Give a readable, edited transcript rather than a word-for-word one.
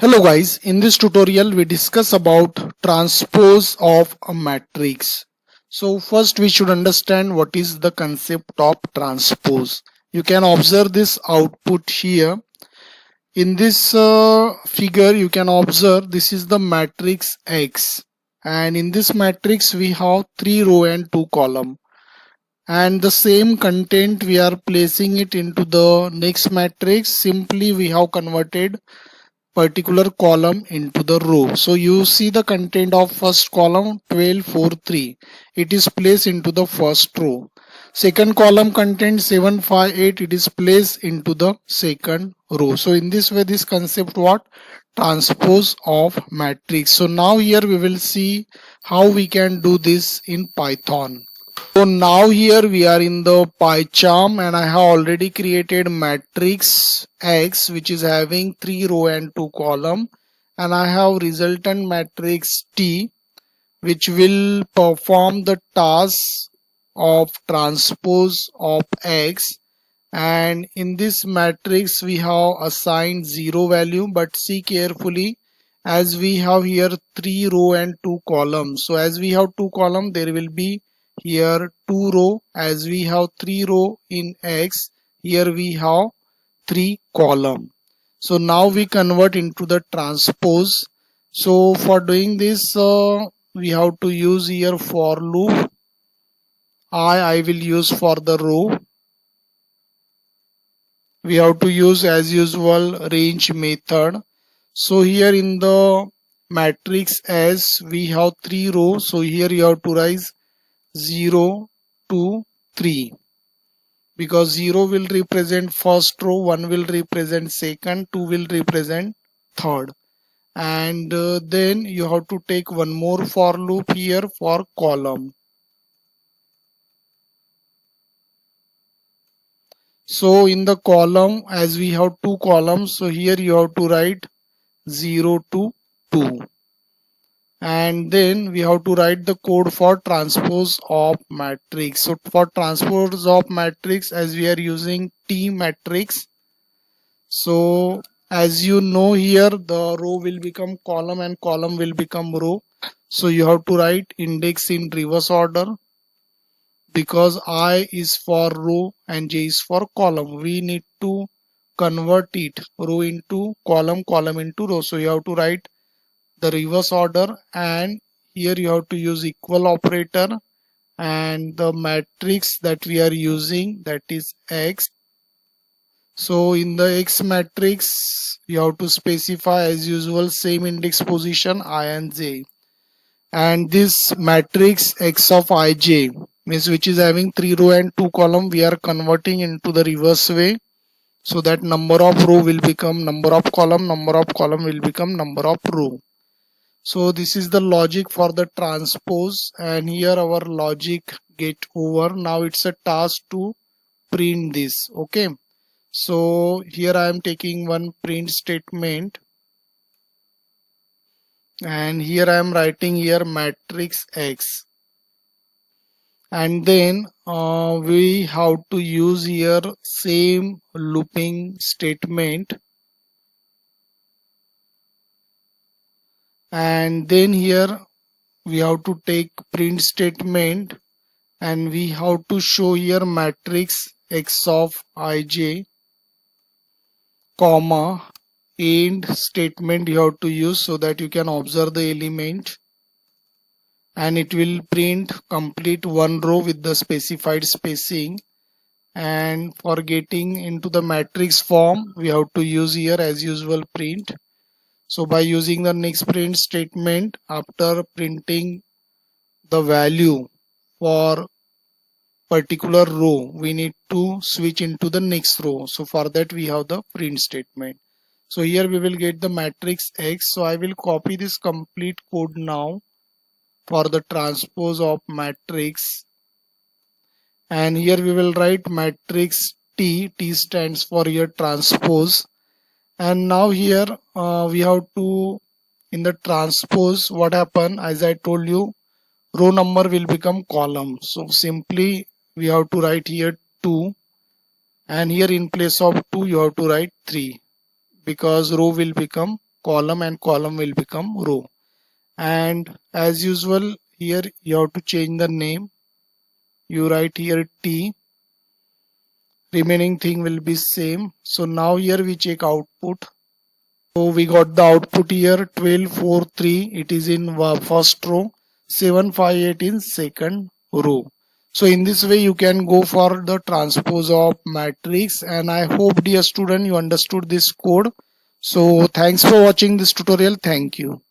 Hello guys, in this tutorial we discuss about transpose of a matrix. So first we should understand what is the concept of transpose. You can observe this output here. In this figure you can observe this is the matrix X, and in this matrix we have 3 row and 2 column, and the same content we are placing it into the next matrix. Simply we have converted particular column into the row. So you see the content of first column 12 4 3, it is placed into the first row. Second column content 7 5 8, it is placed into the second row. So in this way this concept what transpose of matrix. So now here we will see how we can do this in Python. So now here we are in the PyCharm, and I have already created matrix X which is having 3 row and 2 column, and I have resultant matrix T which will perform the task of transpose of X. And in this matrix we have assigned 0 value, but see carefully, as we have here 3 row and 2 columns. So as we have 2 column, there will be here 2 row. As we have 3 row in X, here we have 3 column. So now we convert into the transpose. So for doing this we have to use here for loop. I will use for the row. We have to use as usual range method. So here in the matrix S we have 3 rows, so here you have to write 0 2 3, because 0 will represent first row, 1 will represent second, 2 will represent third, and then you have to take one more for loop here for column. So in the column, as we have 2 columns, so here you have to write 0 to 2, and then we have to write the code for transpose of matrix. So for transpose of matrix, as we are using T matrix, so as you know here the row will become column and column will become row. So you have to write index in reverse order, because I is for row and J is for column. We need to convert it row into column, column into row. So you have to write the reverse order, and here you have to use equal operator, and the matrix that we are using, that is X. So in the X matrix you have to specify as usual same index position I and J, and this matrix X of Ij means which is having 3 row and 2 column, we are converting into the reverse way, so that number of row will become number of column, number of column will become number of row. So this is the logic for the transpose, and here our logic get over. Now it's a task to print this. Okay, so here I am taking one print statement, and here I am writing here matrix X, and then we have to use here same looping statement, and then here we have to take print statement, and we have to show here matrix X of Ij, comma, end statement you have to use, so that you can observe the element, and it will print complete one row with the specified spacing. And for getting into the matrix form, we have to use here as usual print. So by using the next print statement, after printing the value for particular row, we need to switch into the next row. So for that we have the print statement. So here we will get the matrix X. So I will copy this complete code now for the transpose of matrix, and here we will write matrix T. T stands for here transpose. And now here we have to, in the transpose, what happen, as I told you, row number will become column. So simply we have to write here 2, and here in place of 2 you have to write 3, because row will become column and column will become row. And as usual, here you have to change the name. You write here T, remaining thing will be same. So now here we check output. So we got the output here 1243, it is in first row, 758 in second row. So in this way you can go for the transpose of matrix, and I hope dear student you understood this code. So thanks for watching this tutorial. Thank you.